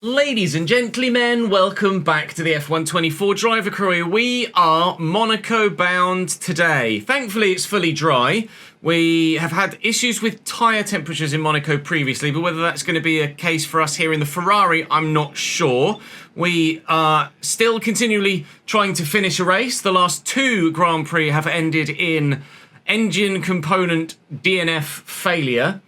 Ladies and gentlemen, welcome back to the F124 driver career. We are Monaco bound today. Thankfully, it's fully dry. We have had issues with tyre temperatures in Monaco previously, but whether that's going to be a case for us here in the Ferrari, I'm not sure. We are still continually trying to finish a race. The last two Grand Prix have ended in engine component DNF failure.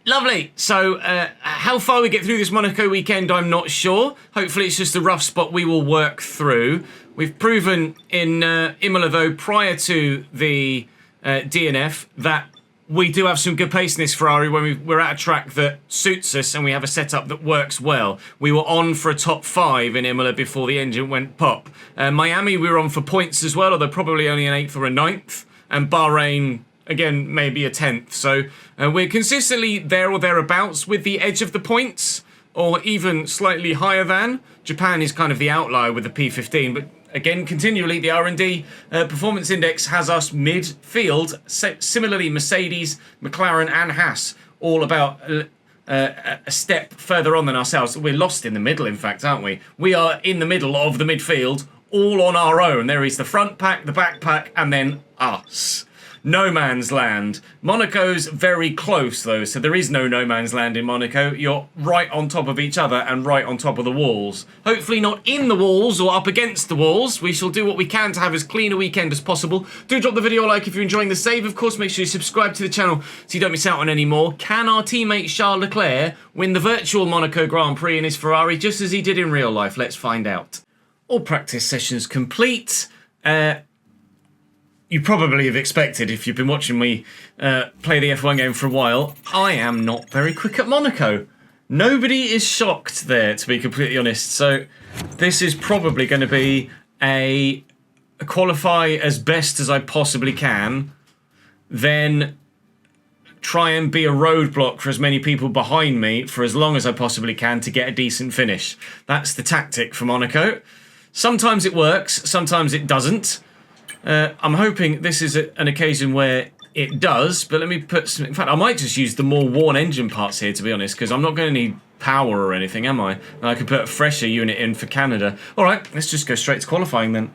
Lovely. So how far we get through this Monaco weekend, I'm not sure. Hopefully it's just a rough spot we will work through. We've proven in Imola, though, prior to the DNF, that we do have some good pace in this Ferrari when we're at a track that suits us and we have a setup that works well. We were on for a top 5 in Imola before the engine went pop. Miami, we were on for points as well, although probably only an 8th or a 9th. And Bahrain, again, maybe a 10th. So we're consistently there or thereabouts with the edge of the points, or even slightly higher than. Japan is kind of the outlier with the P15, but again, continually, the R&D Performance Index has us midfield. Similarly, Mercedes, McLaren and Haas, all about a step further on than ourselves. We're lost in the middle, in fact, aren't we? We are in the middle of the midfield, all on our own. There is the front pack, the back pack, and then us. No man's land. Monaco's very close, though, so there is no man's land in Monaco. You're right on top of each other and right on top of the walls. Hopefully not in the walls or up against the walls. We shall do what we can to have as clean a weekend as possible. Do drop the video a like if you're enjoying the save. Of course, make sure you subscribe to the channel so you don't miss out on any more. Can our teammate Charles Leclerc win the virtual Monaco Grand Prix in his Ferrari just as he did in real life? Let's find out. All practice sessions complete. You probably have expected, if you've been watching me play the F1 game for a while, I am not very quick at Monaco. Nobody is shocked there, to be completely honest. So this is probably going to be a qualify as best as I possibly can, then try and be a roadblock for as many people behind me for as long as I possibly can to get a decent finish. That's the tactic for Monaco. Sometimes it works, sometimes it doesn't. I'm hoping this is an occasion where it does, but let me put some... In fact, I might just use the more worn engine parts here, to be honest, because I'm not going to need power or anything, am I? And I could put a fresher unit in for Canada. All right, let's just go straight to qualifying then.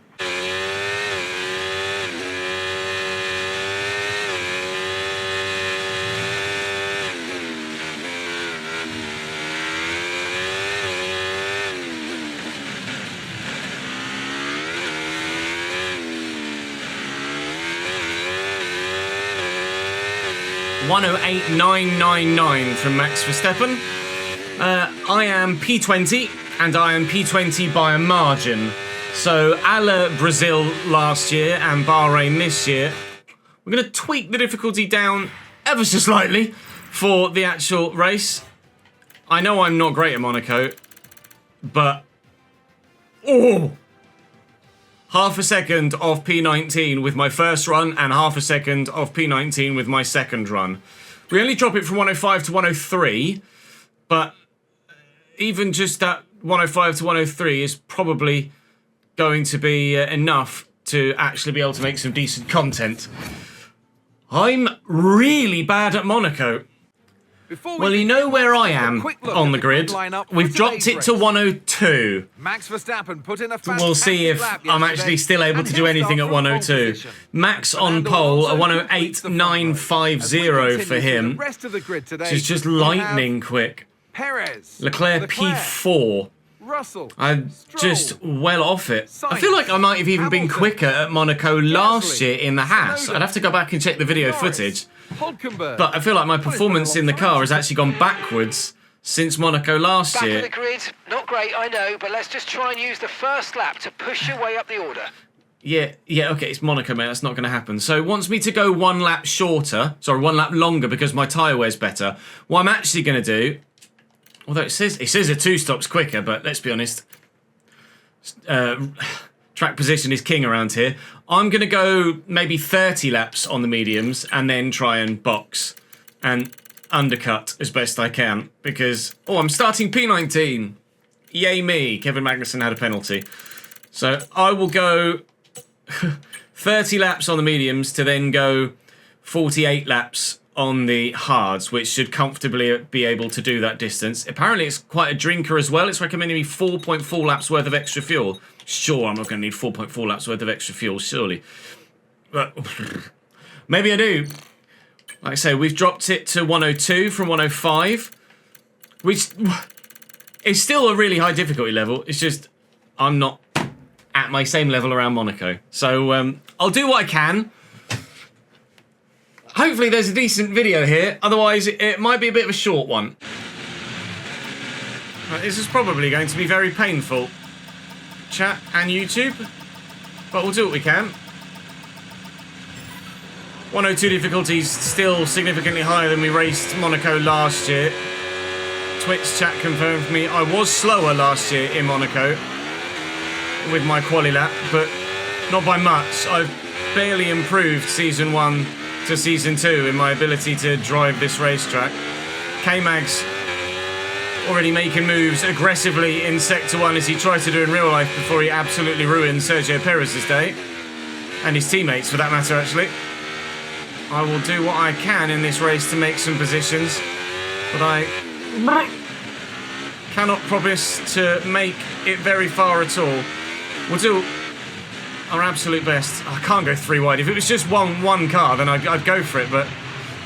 .108999 from Max Verstappen. I am P20 and I am P20 by a margin. So, a la Brazil last year and Bahrain this year, we're going to tweak the difficulty down ever so slightly for the actual race. I know I'm not great at Monaco, but... Oh! Half a second off P19 with my first run and half a second off P19 with my second run. We only drop it from 105 to 103, but even just that 105 to 103 is probably going to be enough to actually be able to make some decent content. I'm really bad at Monaco. Well, you know where I am on the grid. We've dropped it to 102. Max Verstappen put in a we'll see if I'm actually still able to do anything at 102. Max on pole, a 108.950 for him, which is just lightning quick. Leclerc P4. I'm just well off it. I feel like I might have even been quicker at Monaco last year in the Haas. I'd have to go back and check the video footage. But I feel like my performance in the car has actually gone backwards since Monaco last year. Back of the grid, not great, I know, but let's just try and use the first lap to push your way up the order. Yeah, okay, it's Monaco, mate, that's not going to happen. So it wants me to go one lap longer because my tyre wear's better. What I'm actually going to do, although it says a 2 stops quicker, but let's be honest, track position is king around here. I'm going to go maybe 30 laps on the mediums and then try and box and undercut as best I can because, I'm starting P19. Yay me, Kevin Magnussen had a penalty. So I will go 30 laps on the mediums to then go 48 laps on the hards, which should comfortably be able to do that distance. Apparently, it's quite a drinker as well. It's recommending me 4.4 laps worth of extra fuel. Sure, I'm not going to need 4.4 laps worth of extra fuel, surely. But maybe I do. Like I say, we've dropped it to 102 from 105, which is still a really high difficulty level. It's just I'm not at my same level around Monaco. So I'll do what I can. Hopefully there's a decent video here, otherwise it might be a bit of a short one. This is probably going to be very painful, chat and YouTube, but we'll do what we can. 102 difficulties, still significantly higher than we raced Monaco last year. Twitch chat confirmed for me I was slower last year in Monaco with my quali lap, but not by much. I've barely improved Season 1 to Season 2 in my ability to drive this racetrack. K-Mag's already making moves aggressively in Sector 1 as he tries to do in real life before he absolutely ruined Sergio Perez's day. And his teammates, for that matter, actually. I will do what I can in this race to make some positions, but I cannot promise to make it very far at all. We'll do our absolute best. I can't go 3 wide. If it was just one car, then I'd go for it, but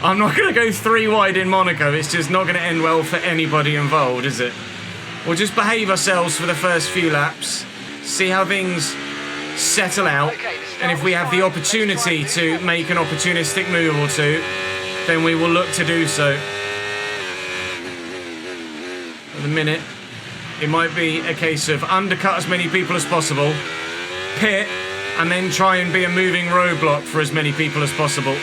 I'm not going to go 3 wide in Monaco. It's just not going to end well for anybody involved, is it? We'll just behave ourselves for the first few laps, see how things settle out, and if we have the opportunity to make an opportunistic move or two, then we will look to do so. At the minute, it might be a case of undercut as many people as possible, pit, and then try and be a moving roadblock for as many people as possible.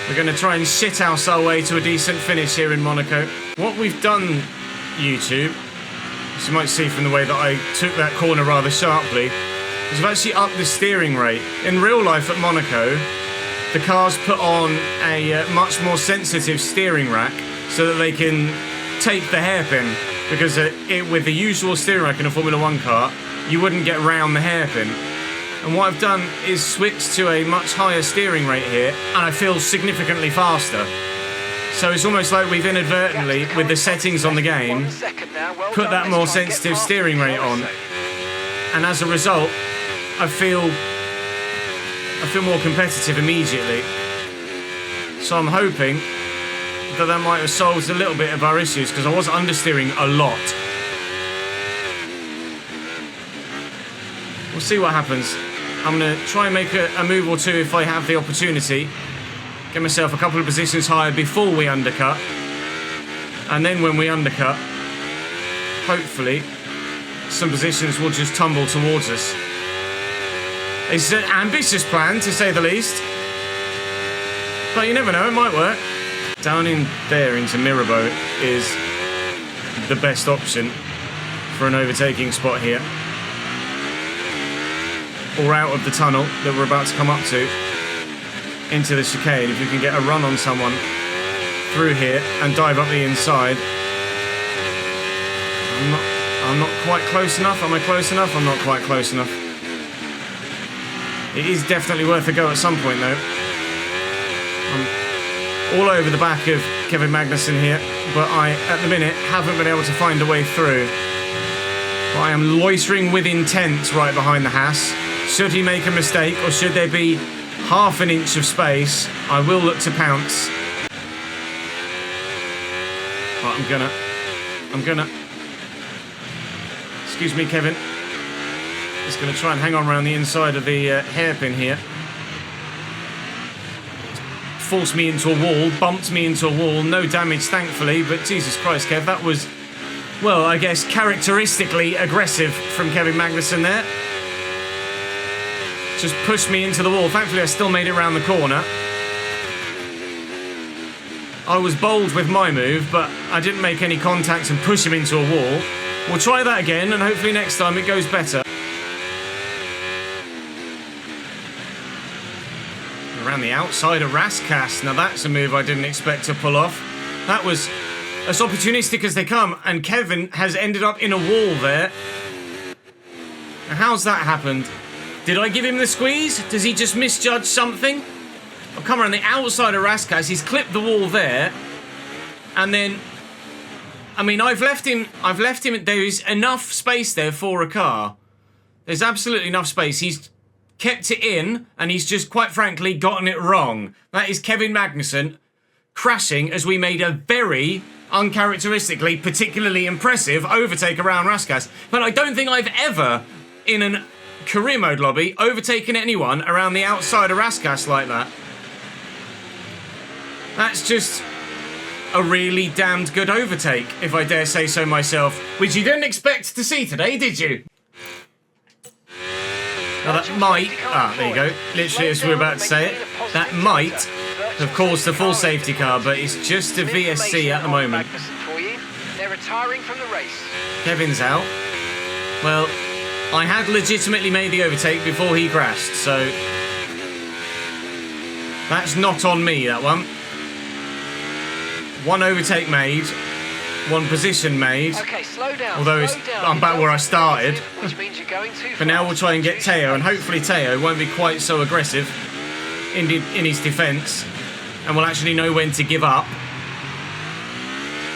We're going to try and shit house our way to a decent finish here in Monaco. What we've done, YouTube, as you might see from the way that I took that corner rather sharply, is we've actually upped the steering rate. In real life at Monaco, the cars put on a much more sensitive steering rack so that they can take the hairpin, because with the usual steering rack in a Formula 1 car, you wouldn't get round the hairpin. And what I've done is switch to a much higher steering rate here, and I feel significantly faster. So it's almost like we've inadvertently, with the settings on the game, put that more sensitive steering rate on. And as a result, I feel more competitive immediately. So I'm hoping that might have solved a little bit of our issues, because I was understeering a lot. We'll see what happens. I'm going to try and make a move or two if I have the opportunity. Get myself a couple of positions higher before we undercut. And then when we undercut, hopefully, some positions will just tumble towards us. It's an ambitious plan, to say the least. But you never know, it might work. Down in there into Mirabeau is the best option for an overtaking spot here. Or out of the tunnel that we're about to come up to into the chicane. If you can get a run on someone through here and dive up the inside. I'm not quite close enough. Am I close enough? I'm not quite close enough. It is definitely worth a go at some point though. I'm all over the back of Kevin Magnussen here, but I, at the minute, haven't been able to find a way through. But I am loitering with intent right behind the Haas. Should he make a mistake, or should there be half an inch of space, I will look to pounce. But I'm gonna. Excuse me, Kevin. Just gonna try and hang on around the inside of the hairpin here. Forced me into a wall, bumped me into a wall. No damage, thankfully, but Jesus Christ, Kev, that was, well, I guess characteristically aggressive from Kevin Magnussen there. Just pushed me into the wall. Thankfully, I still made it around the corner. I was bold with my move, but I didn't make any contact and push him into a wall. We'll try that again, and hopefully next time it goes better. Around the outside of Raskas. Now that's a move I didn't expect to pull off. That was as opportunistic as they come, and Kevin has ended up in a wall there. Now, how's that happened? Did I give him the squeeze? Does he just misjudge something? I've come around the outside of Raskas. He's clipped the wall there. And then, I mean, I've left him. There is enough space there for a car. There's absolutely enough space. He's kept it in, and he's just, quite frankly, gotten it wrong. That is Kevin Magnussen crashing as we made a very uncharacteristically particularly impressive overtake around Raskas. But I don't think I've ever, in a career mode lobby, overtaken anyone around the outside of Raskas like that. That's just a really damned good overtake, if I dare say so myself. Which you didn't expect to see today, did you? Now that might... there you go. Literally as we were about to say it. That might have caused the full safety car, but it's just a VSC at the moment. They're retiring from the race. Kevin's out. Well, I had legitimately made the overtake before he crashed, so... That's not on me, that one. One overtake made, one position made. Okay, slow down. Although I'm back where I started. Which means you're going too fast. But now we'll try and get Teo, and hopefully Teo won't be quite so aggressive in his defence, and will actually know when to give up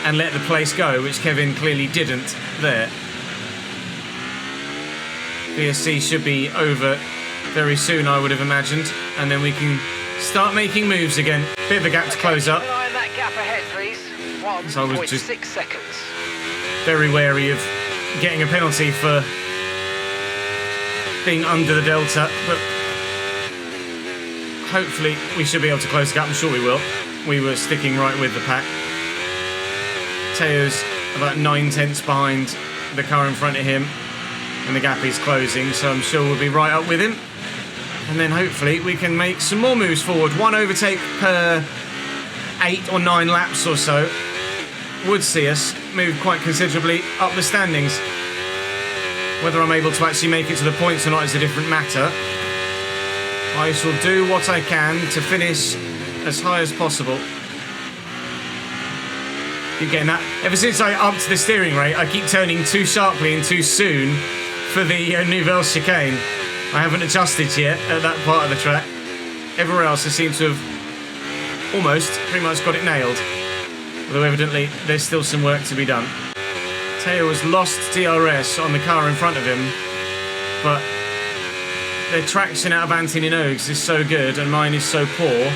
and let the place go, which Kevin clearly didn't there. VSC should be over very soon, I would have imagined, and then we can start making moves again. Bit of a gap to close up. That gap ahead, please. So I was just 6 seconds. very wary of getting a penalty for being under the delta, but hopefully we should be able to close the gap. I'm sure we will. We were sticking right with the pack. Teo's about 9/10 behind the car in front of him, and the gap is closing, so I'm sure we'll be right up with him. And then hopefully we can make some more moves forward. One overtake per 8 or 9 laps or so would see us move quite considerably up the standings. Whether I'm able to actually make it to the points or not is a different matter. I shall do what I can to finish as high as possible. Keep getting that. Ever since I upped the steering rate, I keep turning too sharply and too soon for the Nouvelle chicane. I haven't adjusted yet at that part of the track. Everywhere else I seem to have almost pretty much got it nailed. Although evidently there's still some work to be done. Teo has lost DRS on the car in front of him, but their traction out of Antony-Nogues is so good and mine is so poor,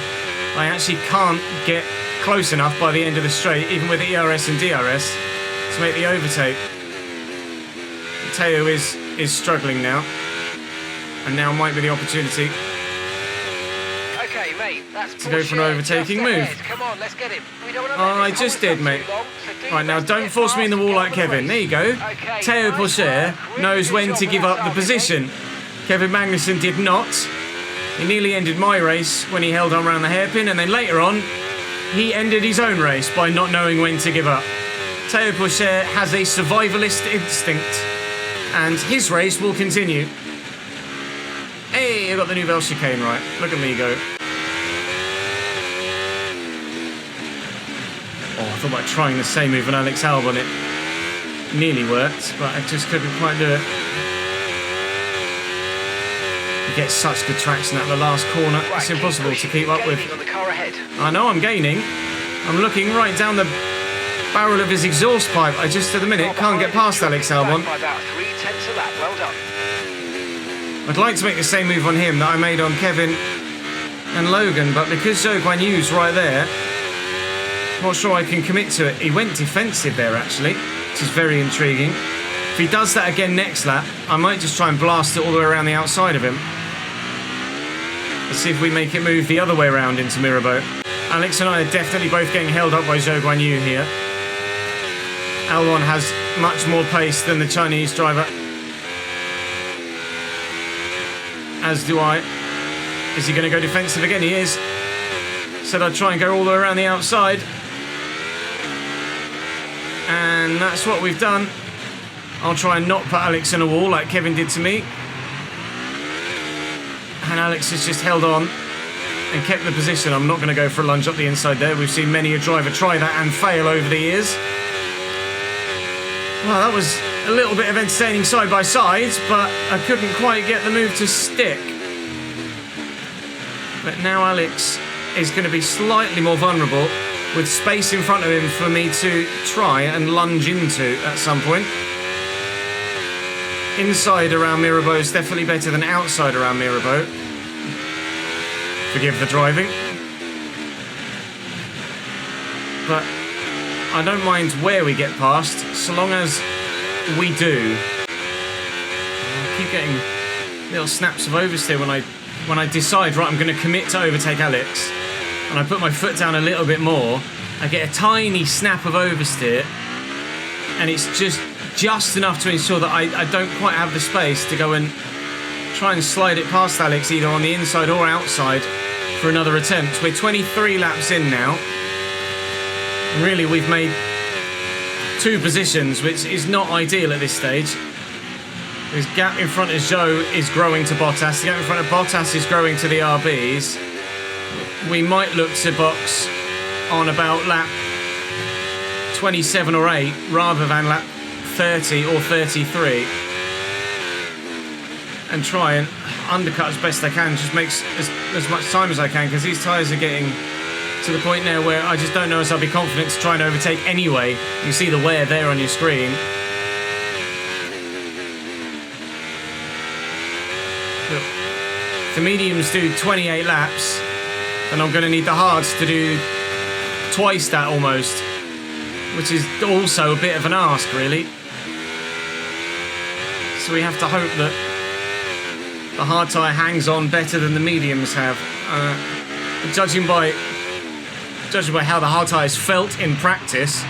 I actually can't get close enough by the end of the straight, even with ERS and DRS, to make the overtake. Teo is struggling now, and now might be the opportunity Okay, mate, that's to go for an overtaking move. Come on, let's get him. We don't want Oh, I just did, mate. Right, now don't force me in the wall like Kevin. There you go. Teo Pourchaire knows when to give up the position. Kevin Magnussen did not. He nearly ended my race when he held on around the hairpin, and then later on, he ended his own race by not knowing when to give up. Teo Pourchaire has a survivalist instinct, and his race will continue. Hey, I got the Nouvelle chicane right. Look at me go. Oh, I thought about trying the same move on Alex Albon. It nearly worked, but I just couldn't quite do it. You get such good traction at the last corner. Right, it's impossible to keep up with. On the car ahead. I know I'm gaining. I'm looking right down the barrel of his exhaust pipe. I just, at the minute, can't get past Alex Albon. By about 3/10 a lap. Well done. I'd like to make the same move on him that I made on Kevin and Logan, but because Zhou Guan Yu's right there, I'm not sure I can commit to it. He went defensive there, actually, which is very intriguing. If he does that again next lap, I might just try and blast it all the way around the outside of him. Let's see if we make it move the other way around into Mirabeau. Alex and I are definitely both getting held up by Zhou Guan Yu here. Albon has much more pace than the Chinese driver. As do I. Is he going to go defensive again? He is. Said I'd try and go all the way around the outside. And that's what we've done. I'll try and not put Alex in a wall like Kevin did to me. And Alex has just held on and kept the position. I'm not going to go for a lunge up the inside there. We've seen many a driver try that and fail over the years. Well, that was a little bit of entertaining side by sides, but I couldn't quite get the move to stick. But now Alex is going to be slightly more vulnerable, with space in front of him for me to try and lunge into at some point. Inside around Mirabeau is definitely better than outside around Mirabeau. Forgive the driving. But I don't mind where we get past, so long as we do. I keep getting little snaps of oversteer when I decide, right, I'm going to commit to overtake Alex, and I put my foot down a little bit more, I get a tiny snap of oversteer, and it's just enough to ensure that I don't quite have the space to go and try and slide it past Alex either on the inside or outside for another attempt. We're 23 laps in now. And really, we've made 2 positions, which is not ideal at this stage. This gap in front of Zhou is growing to Bottas. The gap in front of Bottas is growing to the RBs. We might look to box on about lap 27 or 8 rather than lap 30 or 33. And try and undercut as best I can. Just makes as much time as I can, because these tyres are getting to the point now where I just don't know if I'll be confident to try and overtake anyway. You see the wear there on your screen. If the mediums do 28 laps, then I'm going to need the hards to do twice that almost, which is also a bit of an ask, really. So we have to hope that the hard tyre hangs on better than the mediums have. Judging by how the hard tyres felt in practice,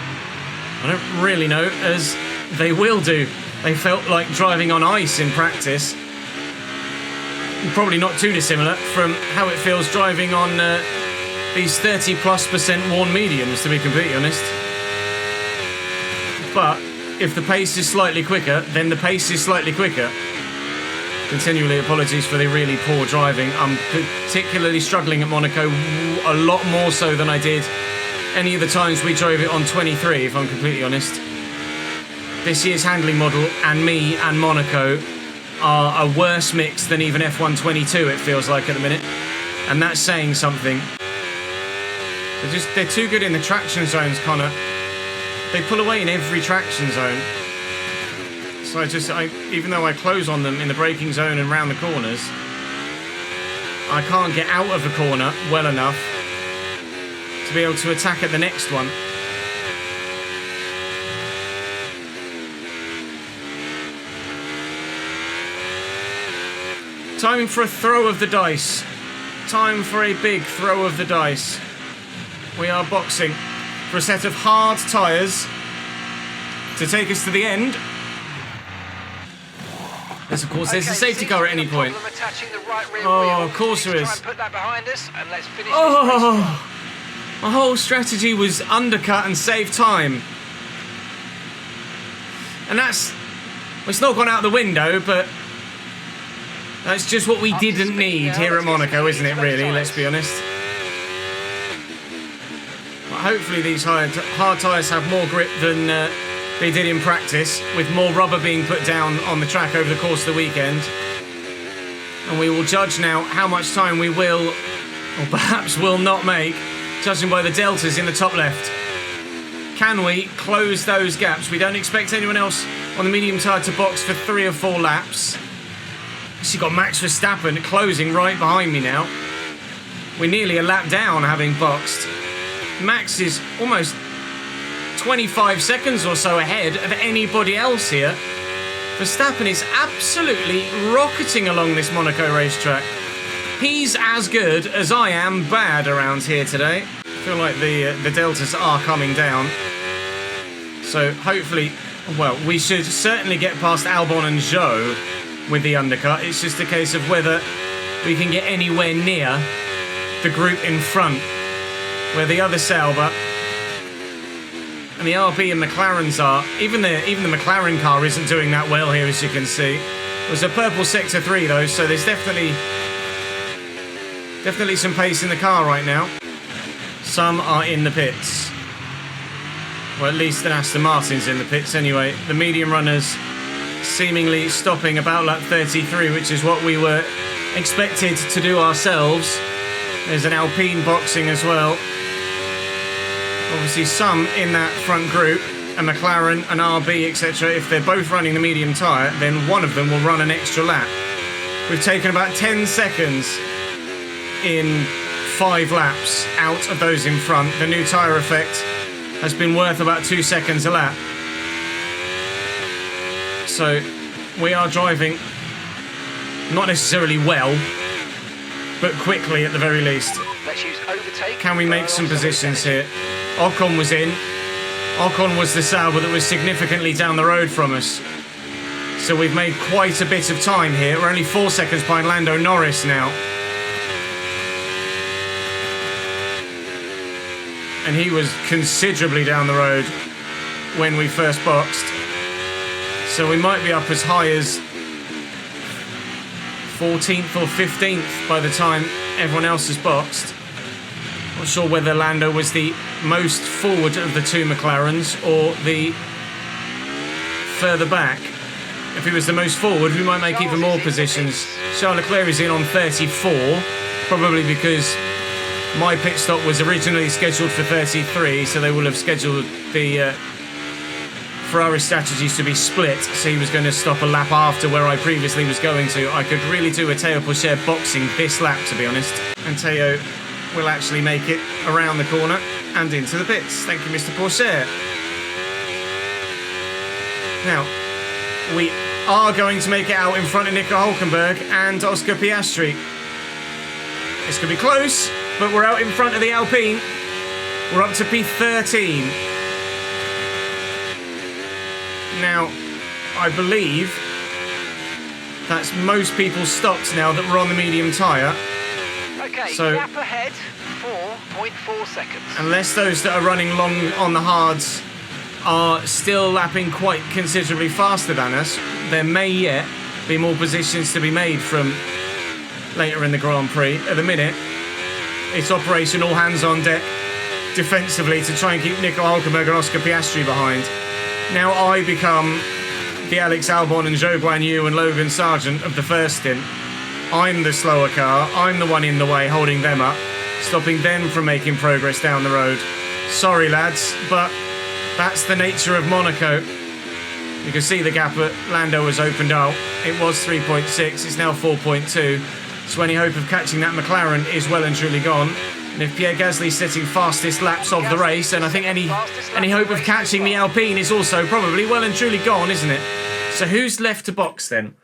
I don't really know, as they will do. They felt like driving on ice in practice. Probably not too dissimilar from how it feels driving on these 30+% worn mediums, to be completely honest. But if the pace is slightly quicker, then the pace is slightly quicker. Continually apologies for the really poor driving. I'm particularly struggling at Monaco, a lot more so than I did any of the times we drove it on 23, if I'm completely honest. This year's handling model and me and Monaco are a worse mix than even F1 22, it feels like at the minute. And that's saying something. They're too good in the traction zones, Connor. They pull away in every traction zone. So even though I close on them in the braking zone and round the corners, I can't get out of a corner well enough to be able to attack at the next one. Time for a throw of the dice. Time for a big throw of the dice. We are boxing for a set of hard tyres to take us to the end. Yes, of course, there's a safety car at any point. Oh, of course there is. Oh, my whole strategy was undercut and save time. And it's not gone out the window, but that's just what we didn't need here at Monaco, isn't it, really? Let's be honest. Well, hopefully these hard tyres have more grip than they did in practice, with more rubber being put down on the track over the course of the weekend. And we will judge now how much time we will, or perhaps will not make, judging by the deltas in the top left. Can we close those gaps? We don't expect anyone else on the medium tyre to box for 3 or 4 laps. You've got Max Verstappen closing right behind me now. We're nearly a lap down, having boxed. Max is almost 25 seconds or so ahead of anybody else here. Verstappen is absolutely rocketing along this Monaco racetrack. He's as good as I am bad around here today. I feel like the deltas are coming down. So hopefully, well, we should certainly get past Albon and Zhou with the undercut. It's just a case of whether we can get anywhere near the group in front, where the other Sauber and the RB and McLarens are. Even the McLaren car isn't doing that well here, as you can see. There's a purple sector 3 though, so there's definitely some pace in the car right now. Some are in the pits. Well, at least an Aston Martin's in the pits anyway. The medium runners seemingly stopping about lap 33, which is what we were expected to do ourselves. There's an Alpine boxing as well. Obviously some in that front group, a McLaren, an RB, etc. If they're both running the medium tyre, then one of them will run an extra lap. We've taken about 10 seconds in 5 laps out of those in front. The new tyre effect has been worth about 2 seconds a lap. So we are driving not necessarily well, but quickly at the very least. Let's use overtake. Can we make some positions here? Ocon was in. Ocon was the Sauber that was significantly down the road from us. So we've made quite a bit of time here. We're only 4 seconds behind Lando Norris now. And he was considerably down the road when we first boxed. So we might be up as high as 14th or 15th by the time everyone else has boxed. Not sure whether Lando was the most forward of the 2 McLarens or the further back. If he was the most forward, we might make even more positions. Charles Leclerc is in on 34, probably because my pit stop was originally scheduled for 33, so they will have scheduled the Ferrari strategies to be split, so he was going to stop a lap after where I previously was going to. I could really do a Teo Pourchaire boxing this lap, to be honest. And Teo will actually make it around the corner and into the pits. Thank you, Mr. Pourchaire. Now, we are going to make it out in front of Nico Hülkenberg and Oscar Piastri. This could be close, but we're out in front of the Alpine. We're up to P13. Now, I believe that's most people stopped now that we're on the medium tyre. Okay, so gap ahead, 4.4 seconds. Unless those that are running long on the hards are still lapping quite considerably faster than us, there may yet be more positions to be made from later in the Grand Prix. At the minute, it's operation all hands on deck defensively to try and keep Nico Hülkenberg and Oscar Piastri behind. Now I become the Alex Albon and Zhou Guanyu and Logan Sargent of the first stint. I'm the slower car, I'm the one in the way holding them up, stopping them from making progress down the road. Sorry lads, but that's the nature of Monaco. You can see the gap at Lando has opened out. It was 3.6, it's now 4.2. So any hope of catching that McLaren is well and truly gone. And if Pierre Gasly's setting fastest laps of the race, then I think any hope of catching the Alpine is also probably well and truly gone, isn't it? So who's left to box then?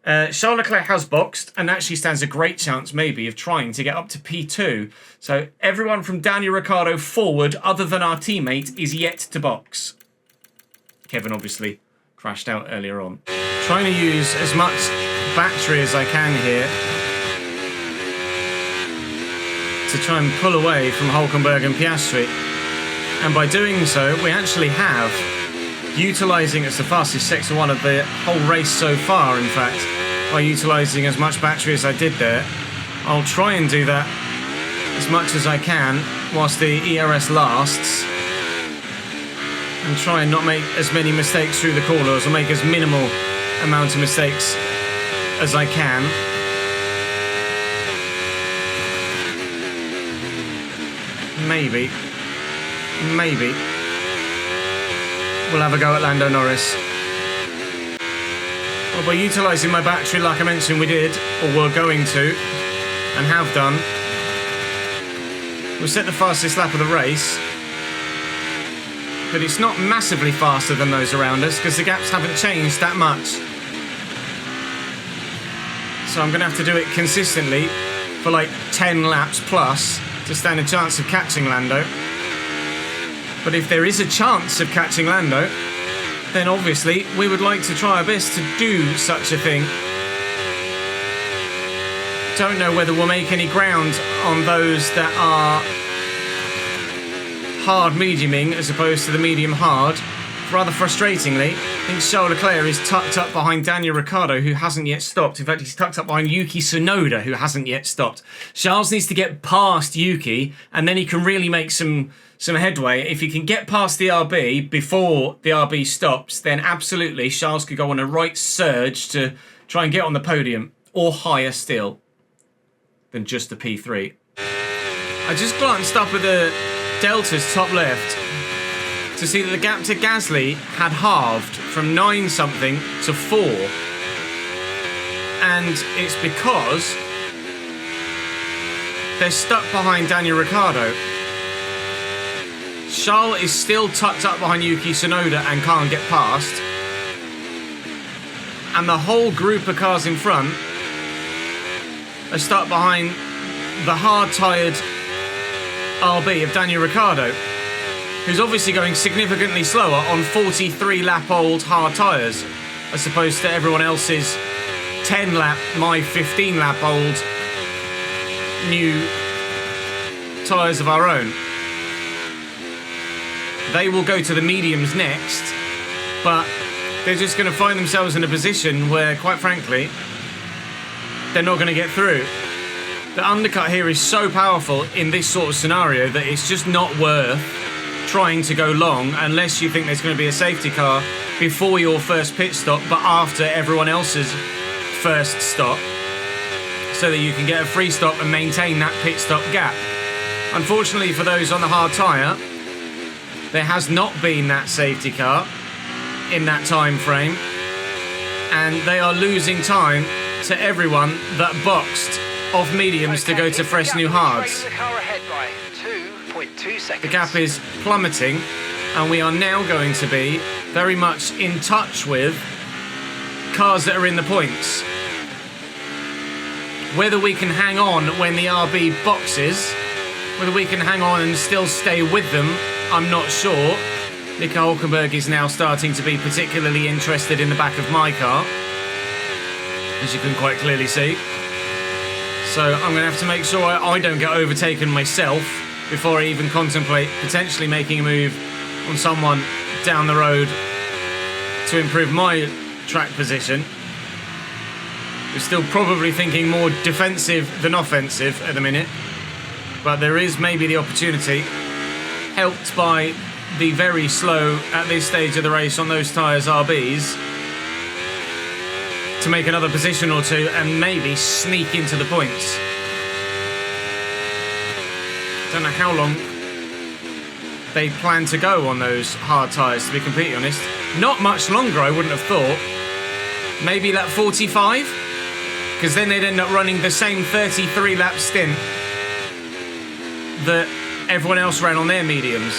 Charles Leclerc has boxed and actually stands a great chance maybe of trying to get up to P2. So everyone from Daniel Ricciardo forward, other than our teammate, is yet to box. Kevin obviously crashed out earlier on. Trying to use as much battery as I can here to try and pull away from Hülkenberg and Piastri. And by doing so, we actually have, utilising as the fastest sector one of the whole race so far, in fact, by utilising as much battery as I did there. I'll try and do that as much as I can whilst the ERS lasts, and try and not make as many mistakes through the corners, or make as minimal amount of mistakes as I can. Maybe we'll have a go at Lando Norris. Well, by utilising my battery like I mentioned we did, or we're going to, and have done, we'll set the fastest lap of the race. But it's not massively faster than those around us, because the gaps haven't changed that much. So I'm going to have to do it consistently for like 10 laps plus to stand a chance of catching Lando. But if there is a chance of catching Lando, then obviously we would like to try our best to do such a thing. Don't know whether we'll make any ground on those that are hard mediuming as opposed to the medium hard. Rather frustratingly, I think Charles Leclerc is tucked up behind Daniel Ricciardo, who hasn't yet stopped. In fact, he's tucked up behind Yuki Tsunoda, who hasn't yet stopped. Charles needs to get past Yuki, and then he can really make some headway. If he can get past the RB before the RB stops, then absolutely Charles could go on a right surge to try and get on the podium, or higher still than just the P3. I just glanced up at the Delta's top left to see that the gap to Gasly had halved from 9 something to 4. And it's because they're stuck behind Daniel Ricciardo. Charles is still tucked up behind Yuki Tsunoda and can't get past. And the whole group of cars in front are stuck behind the hard-tired RB of Daniel Ricciardo, who's obviously going significantly slower on 43-lap-old hard tyres, as opposed to everyone else's 10-lap, my 15-lap-old new tyres of our own. They will go to the mediums next, but they're just going to find themselves in a position where, quite frankly, they're not going to get through. The undercut here is so powerful in this sort of scenario that it's just not worth trying to go long unless you think there's going to be a safety car before your first pit stop, but after everyone else's first stop, so that you can get a free stop and maintain that pit stop gap. Unfortunately for those on the hard tyre, there has not been that safety car in that time frame, and they are losing time to everyone that boxed off mediums to go to fresh new hards. The gap is plummeting, and we are now going to be very much in touch with cars that are in the points. Whether we can hang on when the RB boxes, whether we can hang on and still stay with them, I'm not sure. Nico Hülkenberg is now starting to be particularly interested in the back of my car, as you can quite clearly see. So I'm going to have to make sure I don't get overtaken myself before I even contemplate potentially making a move on someone down the road to improve my track position. We're still probably thinking more defensive than offensive at the minute, but there is maybe the opportunity, helped by the very slow at this stage of the race on those tyres RBs, to make another position or two and maybe sneak into the points. Don't know how long they plan to go on those hard tyres, to be completely honest. Not much longer, I wouldn't have thought. Maybe lap 45? Because then they'd end up running the same 33-lap stint that everyone else ran on their mediums.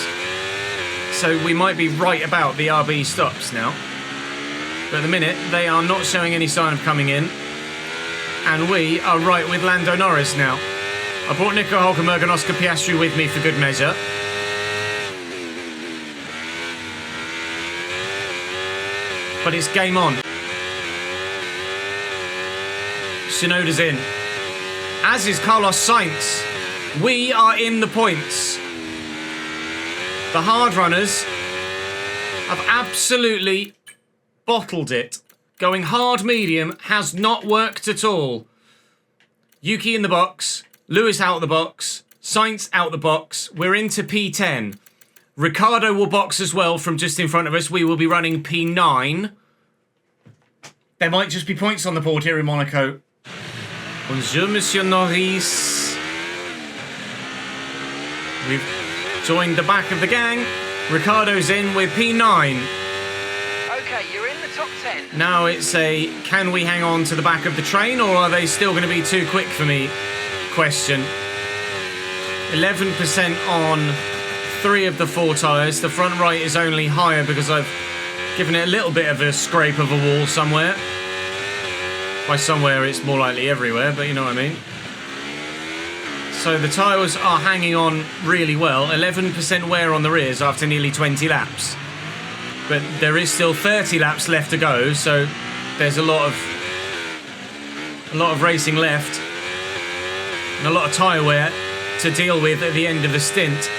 So we might be right about the RB stops now. But at the minute, they are not showing any sign of coming in. And we are right with Lando Norris now. I brought Nico Hülkenberg and Oscar Piastri with me for good measure. But it's game on. Tsunoda's in. As is Carlos Sainz. We are in the points. The hard runners have absolutely bottled it. Going hard medium has not worked at all. Yuki in the box. Lewis out the box. Sainz out the box. We're into P10. Ricciardo will box as well from just in front of us. We will be running P9. There might just be points on the board here in Monaco. Bonjour, Monsieur Norris. We've joined the back of the gang. Ricciardo's in with P9. Okay, you're in the top 10. Now it's a, can we hang on to the back of the train, or are they still going to be too quick for me question. 11% on 3 of the 4 tyres. The front right is only higher because I've given it a little bit of a scrape of a wall somewhere. By somewhere, it's more likely everywhere, but you know what I mean. So the tyres are hanging on really well. 11% wear on the rears after nearly 20 laps. But there is still 30 laps left to go, so there's a lot of racing left. And a lot of tyre wear to deal with at the end of the stint.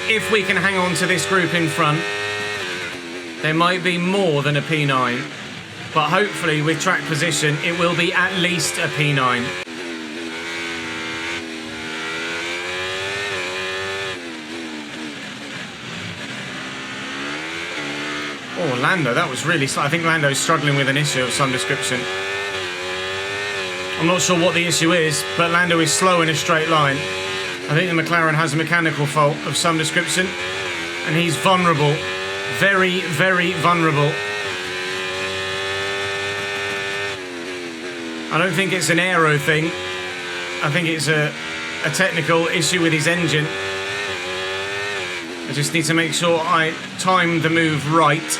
If we can hang on to this group in front, there might be more than a P9. But hopefully with track position, it will be at least a P9. Oh, Lando, that was really... I think Lando's struggling with an issue of some description. I'm not sure what the issue is, but Lando is slow in a straight line. I think the McLaren has a mechanical fault of some description, and he's vulnerable. Very, very vulnerable. I don't think it's an aero thing. I think it's a technical issue with his engine. I just need to make sure I time the move right.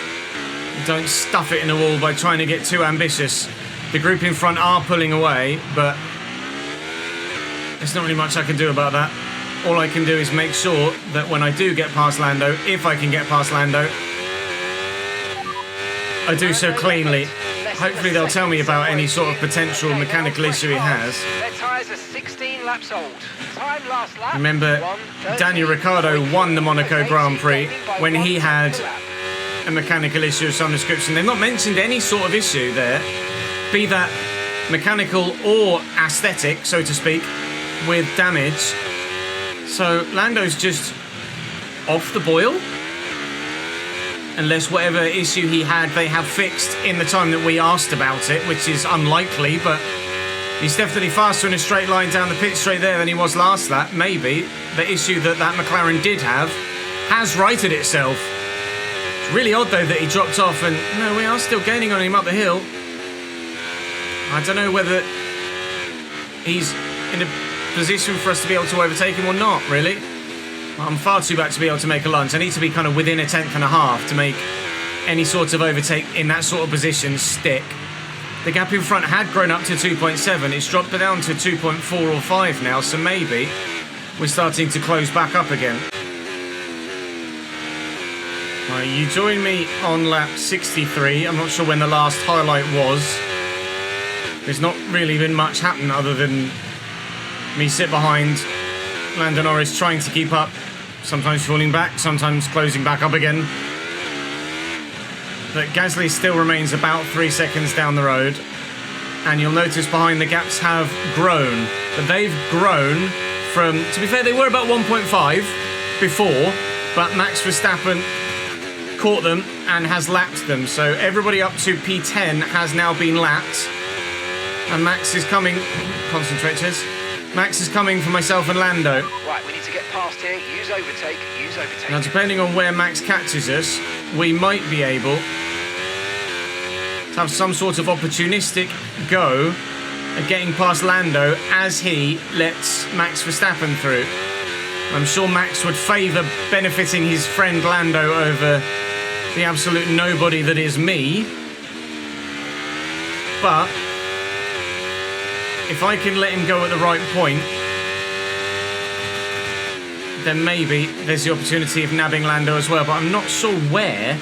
Don't stuff it in the wall by trying to get too ambitious. The group in front are pulling away, but there's not really much I can do about that. All I can do is make sure that when I do get past Lando, if I can get past Lando, I do so cleanly. Hopefully they'll tell me about any sort of potential mechanical issue he has. Their tyres are 16 laps old. Time last lap, Remember, Daniel Ricciardo won the Monaco Grand Prix when he had a mechanical issue of some description. They've not mentioned any sort of issue there, be that mechanical or aesthetic, so to speak, with damage. So Lando's just off the boil. Unless whatever issue he had, they have fixed in the time that we asked about it, which is unlikely, but he's definitely faster in a straight line down the pit straight there than he was last lap. Maybe the issue that McLaren did have has righted itself. It's really odd, though, that he dropped off, and no, we are still gaining on him up the hill. I don't know whether he's in a position for us to be able to overtake him or not, really. I'm far too back to be able to make a lunge. I need to be kind of within a tenth and a half to make any sort of overtake in that sort of position stick. The gap in front had grown up to 2.7. It's dropped down to 2.4 or 5 now, so maybe we're starting to close back up again. Right, you join me on lap 63. I'm not sure when the last highlight was. There's not really been much happen other than me sit behind Lando Norris trying to keep up, sometimes falling back, sometimes closing back up again. But Gasly still remains about 3 seconds down the road, and you'll notice behind the gaps have grown, but they've grown from, to be fair, they were about 1.5 before, but Max Verstappen caught them and has lapped them, so everybody up to P10 has now been lapped, and Max is coming, concentrate, Ches. Max is coming for myself and Lando. Right, we need to get past here. Use overtake. Use overtake. Now, depending on where Max catches us, we might be able to have some sort of opportunistic go at getting past Lando as he lets Max Verstappen through. I'm sure Max would favour benefiting his friend Lando over the absolute nobody that is me. But if I can let him go at the right point, then maybe there's the opportunity of nabbing Lando as well. But I'm not sure where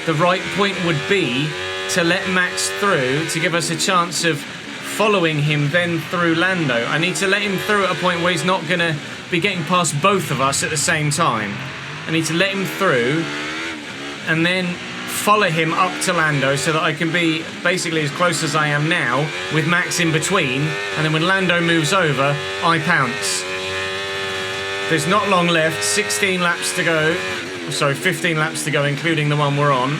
the right point would be to let Max through to give us a chance of following him then through Lando. I need to let him through at a point where he's not going to be getting past both of us at the same time. I need to let him through and then follow him up to Lando so that I can be basically as close as I am now with Max in between, and then when Lando moves over, I pounce. There's not long left, 16 laps to go, sorry, 15 laps to go, including the one we're on.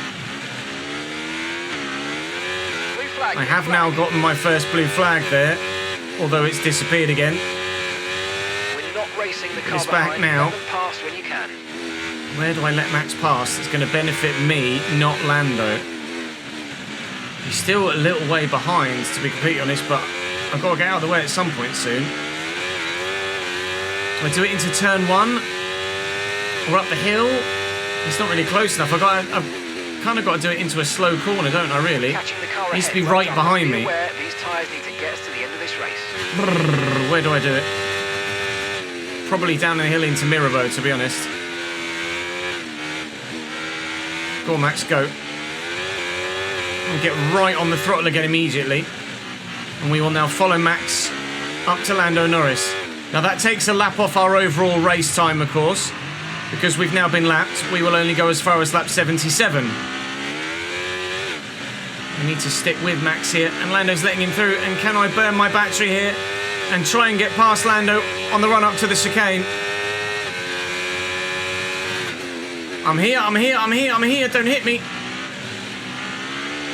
I have now gotten my first blue flag there, although it's disappeared again. We're not racing the car it's back now. Pass when you can. Where do I let Max pass? It's going to benefit me, not Lando. He's still a little way behind, to be completely honest, but I've got to get out of the way at some point soon. Do I do it into turn 1? Or up the hill? It's not really close enough. I've kind of got to do it into a slow corner, don't I, really? It needs to be right behind me. These tyres need to get us to the end of this race. Brrr, where do I do it? Probably down the hill into Mirabeau, to be honest. Go on, Max, go. And get right on the throttle again immediately. And we will now follow Max up to Lando Norris. Now that takes a lap off our overall race time, of course, because we've now been lapped. We will only go as far as lap 77. I need to stick with Max here, and Lando's letting him through. And can I burn my battery here and try and get past Lando on the run up to the chicane? I'm here, don't hit me.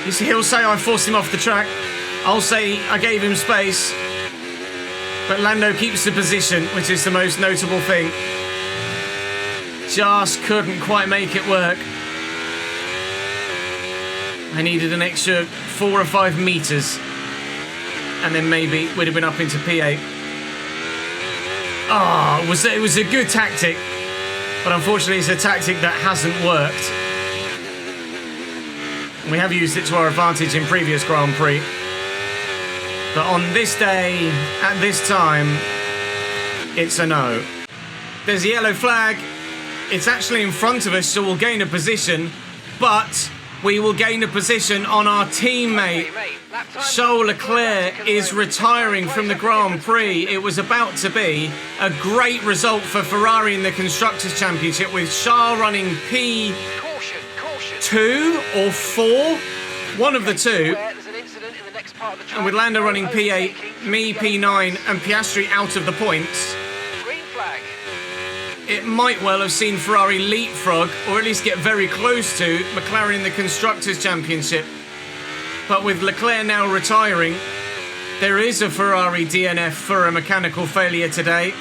He'll say I forced him off the track. I'll say I gave him space. But Lando keeps the position, which is the most notable thing. Just couldn't quite make it work. I needed an extra 4 or 5 meters. And then maybe we'd have been up into P8. Oh, it was a good tactic. But unfortunately, it's a tactic that hasn't worked. We have used it to our advantage in previous Grand Prix. But on this day, at this time, it's a no. There's a yellow flag. It's actually in front of us, so we'll gain a position. But we will gain a position on our teammate. Charles Leclerc is retiring from the Grand Prix. It was about to be a great result for Ferrari in the Constructors' Championship, with Charles running P2 or 4, one of the two. And with Lando running P8, me P9 and Piastri out of the points, it might well have seen Ferrari leapfrog, or at least get very close to, McLaren in the Constructors' Championship. But with Leclerc now retiring, there is a Ferrari DNF for a mechanical failure today.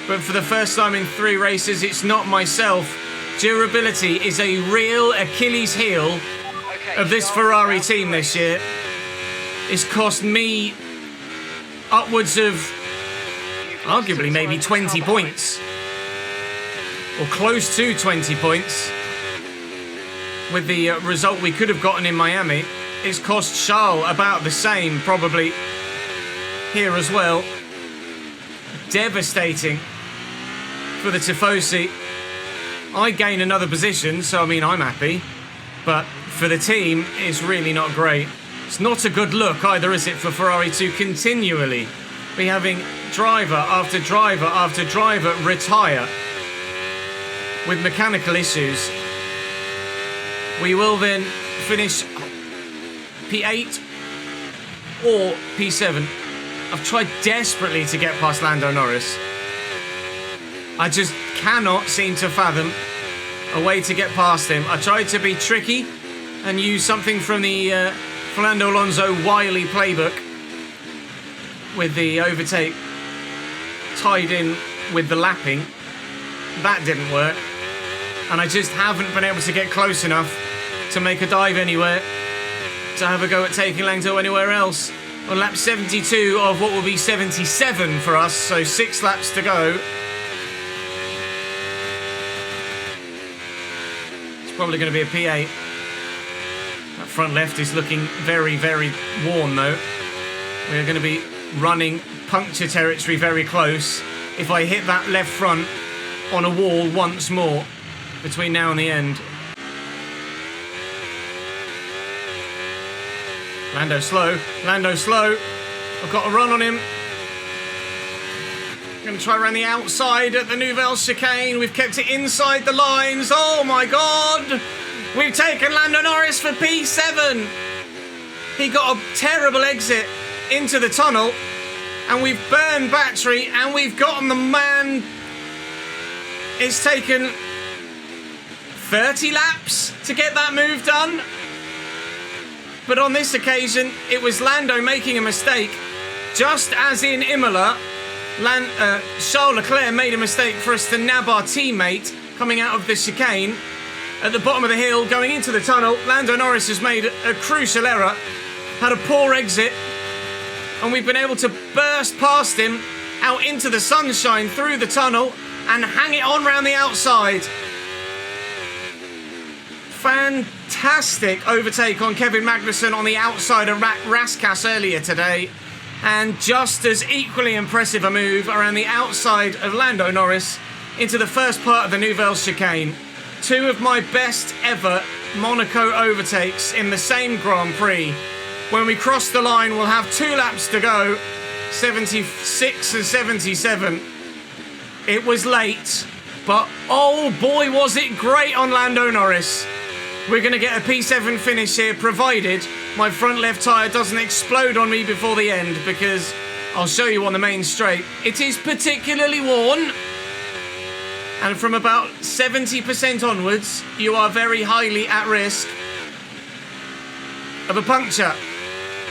But for the first time in 3 races, it's not myself. Durability is a real Achilles heel of this Ferrari team this year. It's cost me upwards of, arguably, maybe 20 points. Or close to 20 points. With the result we could have gotten in Miami, it's cost Charles about the same, probably, here as well. Devastating for the Tifosi. I gain another position, so I mean, I'm happy. But for the team, it's really not great. It's not a good look either, is it, for Ferrari to continually be having driver after driver after driver retire with mechanical issues. We will then finish P8 or P7. I've tried desperately to get past Lando Norris. I just cannot seem to fathom a way to get past him. I tried to be tricky and use something from the Fernando Alonso wily playbook with the overtake tied in with the lapping. That didn't work. And I just haven't been able to get close enough to make a dive anywhere, to have a go at taking Lando anywhere else. On lap 72 of what will be 77 for us, so 6 laps to go. It's probably going to be a P8. That front left is looking very, very worn though. We're going to be running puncture territory very close. If I hit that left front on a wall once more between now and the end. Lando slow, Lando slow. I've got a run on him. I'm going to try around the outside at the Nouvelle chicane. We've kept it inside the lines. Oh my God. We've taken Lando Norris for P7. He got a terrible exit into the tunnel. And we've burned battery and we've gotten the man. It's taken 30 laps to get that move done. But on this occasion, it was Lando making a mistake. Just as in Imola, Charles Leclerc made a mistake for us to nab our teammate coming out of the chicane. At the bottom of the hill, going into the tunnel, Lando Norris has made a crucial error, had a poor exit, and we've been able to burst past him out into the sunshine through the tunnel and hang it on round the outside. Fantastic overtake on Kevin Magnussen on the outside of Raskas earlier today. And just as equally impressive a move around the outside of Lando Norris into the first part of the Nouvelle chicane. 2 of my best ever Monaco overtakes in the same Grand Prix. When we cross the line, we'll have 2 laps to go. 76 and 77. It was late, but oh boy was it great on Lando Norris. We're going to get a P7 finish here, provided my front left tyre doesn't explode on me before the end, because I'll show you on the main straight. It is particularly worn, and from about 70% onwards, you are very highly at risk of a puncture.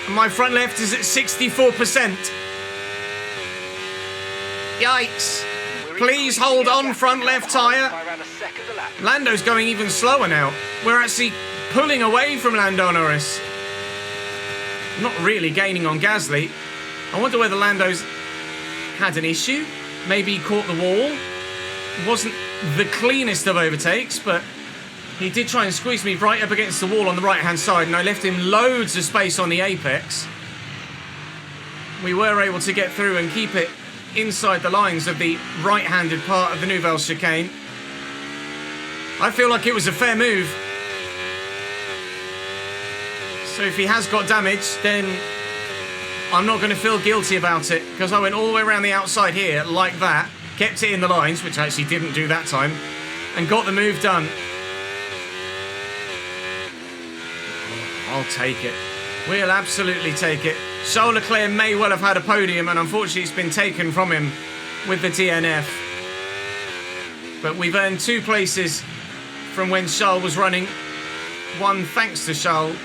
And my front left is at 64%. Yikes. Please hold on, front left tyre. By around a second a lap. Lando's going even slower now. We're actually pulling away from Lando Norris. Not really gaining on Gasly. I wonder whether Lando's had an issue. Maybe he caught the wall. Wasn't the cleanest of overtakes, but he did try and squeeze me right up against the wall on the right-hand side, and I left him loads of space on the apex. We were able to get through and keep it inside the lines of the right-handed part of the Nouvelle chicane. I feel like it was a fair move. So if he has got damage, then I'm not going to feel guilty about it, because I went all the way around the outside here like that, kept it in the lines, which I actually didn't do that time, and got the move done. I'll take it. We'll absolutely take it. Charles Leclerc may well have had a podium, and unfortunately it's been taken from him with the DNF. But we've earned 2 places from when Charles was running. 1 thanks to Charles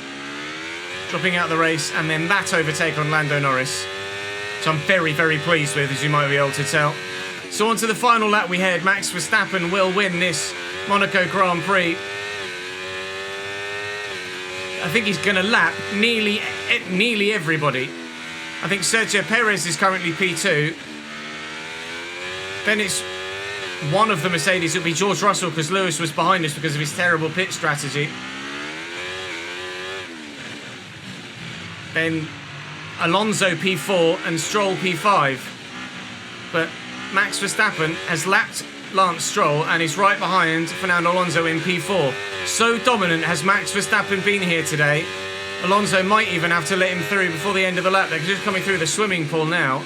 dropping out of the race, and then that overtake on Lando Norris, which I'm very, very pleased with, as you might be able to tell. So on to the final lap we head. Max Verstappen will win this Monaco Grand Prix. I think he's going to lap nearly everybody. I think Sergio Perez is currently P2. Then it's one of the Mercedes. It'll be George Russell, because Lewis was behind us because of his terrible pit strategy. Then Alonso P4 and Stroll P5. But Max Verstappen has lapped Lance Stroll and is right behind Fernando Alonso in P4. So dominant has Max Verstappen been here today. Alonso might even have to let him through before the end of the lap. They're just coming through the swimming pool now.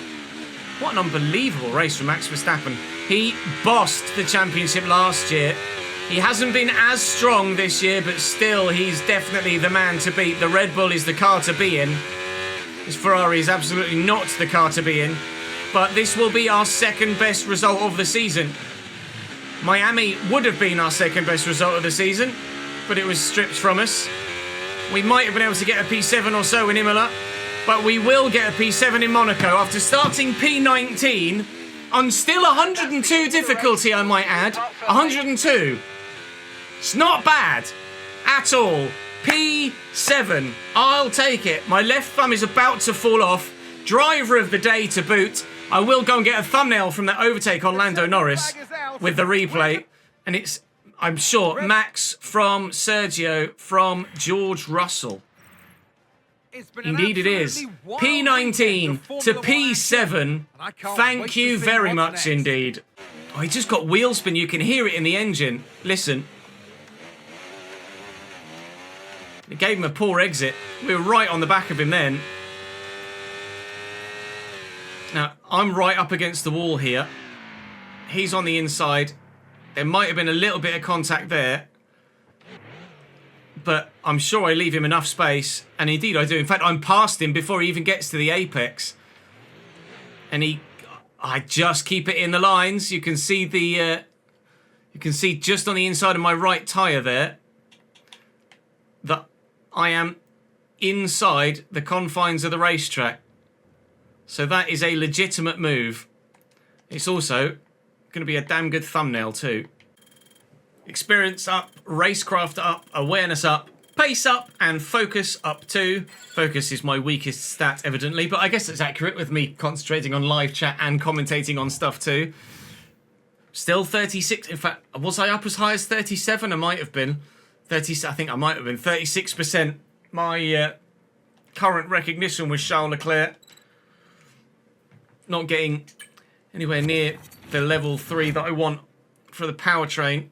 What an unbelievable race from Max Verstappen. He bossed the championship last year. He hasn't been as strong this year, but still he's definitely the man to beat. The Red Bull is the car to be in. This Ferrari is absolutely not the car to be in. But this will be our second best result of the season. Miami would have been our second best result of the season, but it was stripped from us. We might have been able to get a P7 or so in Imola, but we will get a P7 in Monaco after starting P19 on still 102 difficulty, I might add. 102. It's not bad at all. P7. I'll take it. My left thumb is about to fall off. Driver of the day to boot. I will go and get a thumbnail from that overtake on Lando Norris with the replay. And it's, I'm sure, Max from Sergio from George Russell. Indeed it is. P19 to P7. Thank you very much indeed. Oh, he just got wheel spin. You can hear it in the engine. Listen. It gave him a poor exit. We were right on the back of him then. Now, I'm right up against the wall here. He's on the inside. There might have been a little bit of contact there. But I'm sure I leave him enough space. And indeed I do. In fact, I'm past him before he even gets to the apex. And I just keep it in the lines. You can see the... you can see just on the inside of my right tyre there that I am inside the confines of the racetrack. So that is a legitimate move. It's also going to be a damn good thumbnail too. Experience up, racecraft up, awareness up, pace up, and focus up too. Focus is my weakest stat, evidently, but I guess it's accurate with me concentrating on live chat and commentating on stuff too. Still 36. In fact, was I up as high as 37? I might have been. 30. I think I might have been 36%. My current recognition was Charles Leclerc. Not getting anywhere near the level 3 that I want for the powertrain.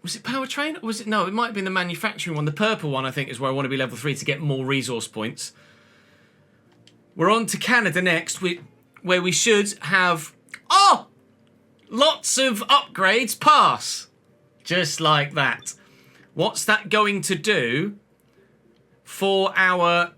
Was it powertrain? Or was it? No, it might have been the manufacturing one. The purple one, I think, is where I want to be level 3 to get more resource points. We're on to Canada next, where we should have... Oh! Lots of upgrades pass. Just like that. What's that going to do for our...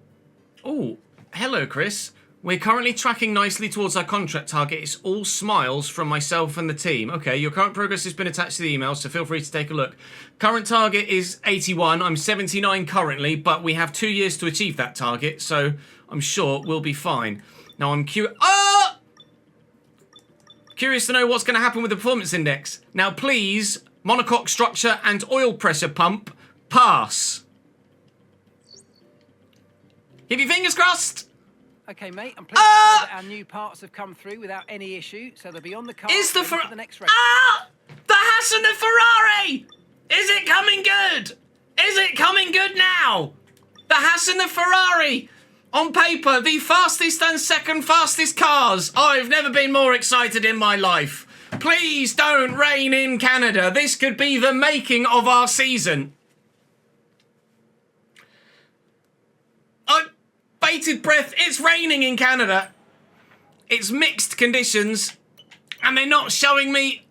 Oh, hello, Chris. We're currently tracking nicely towards our contract target. It's all smiles from myself and the team. Okay, your current progress has been attached to the email, so feel free to take a look. Current target is 81. I'm 79 currently, but we have 2 years to achieve that target, so I'm sure we'll be fine. Now I'm Curious to know what's going to happen with the performance index. Now, please, monocoque structure and oil pressure pump, pass. Keep your fingers crossed. Okay, mate, I'm pleased to say that our new parts have come through without any issue, so they'll be on the car Is the ready for the next race. The Haas and the Ferrari! Is it coming good? Is it coming good now? The Haas and the Ferrari! On paper, the fastest and second fastest cars. I've never been more excited in my life. Please don't rain in Canada. This could be the making of our season. Bated breath. It's raining in Canada. It's mixed conditions, and they're not showing me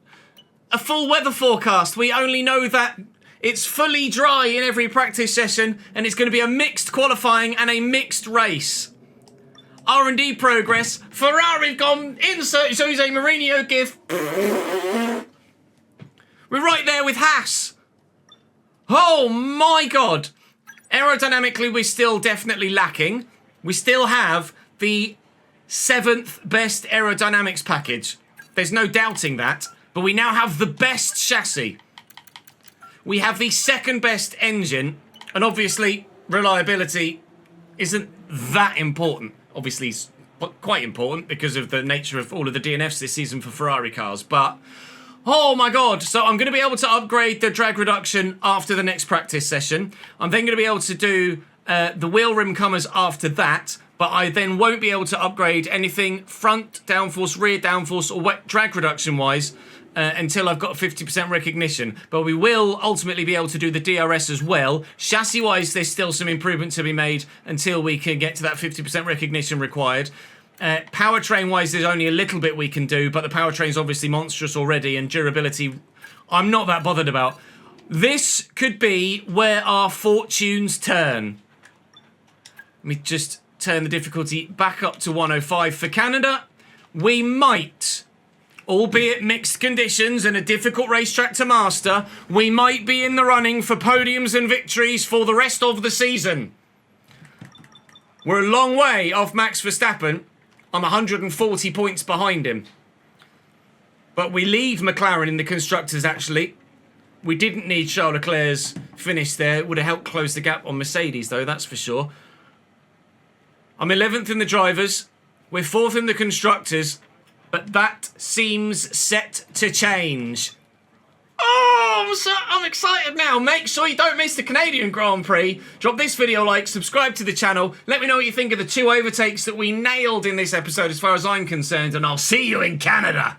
a full weather forecast. We only know that it's fully dry in every practice session, and it's going to be a mixed qualifying and a mixed race. R&D progress. Ferrari've gone, insert Jose Mourinho gif. We're right there with Haas. Oh my God. Aerodynamically, we're still definitely lacking. We still have the 7th best aerodynamics package. There's no doubting that. But we now have the best chassis. We have the 2nd best engine. And obviously, reliability isn't that important. Obviously, it's quite important because of the nature of all of the DNFs this season for Ferrari cars. But, oh my God. So I'm going to be able to upgrade the drag reduction after the next practice session. I'm then going to be able to do the wheel rim comers after that, but I then won't be able to upgrade anything front downforce, rear downforce, or wet drag reduction wise until I've got 50% recognition. But we will ultimately be able to do the DRS as well. Chassis wise, there's still some improvement to be made until we can get to that 50% recognition required. Powertrain wise, there's only a little bit we can do, but the powertrain's obviously monstrous already, and durability, I'm not that bothered about. This could be where our fortunes turn. Let me just turn the difficulty back up to 105 for Canada. We might, albeit mixed conditions and a difficult racetrack to master, we might be in the running for podiums and victories for the rest of the season. We're a long way off Max Verstappen. I'm 140 points behind him. But we lead McLaren in the constructors, actually. We didn't need Charles Leclerc's finish there. It would have helped close the gap on Mercedes, though, that's for sure. I'm 11th in the drivers. We're 4th in the constructors. But that seems set to change. Oh, I'm excited now. Make sure you don't miss the Canadian Grand Prix. Drop this video a like, subscribe to the channel. Let me know what you think of the 2 overtakes that we nailed in this episode as far as I'm concerned. And I'll see you in Canada.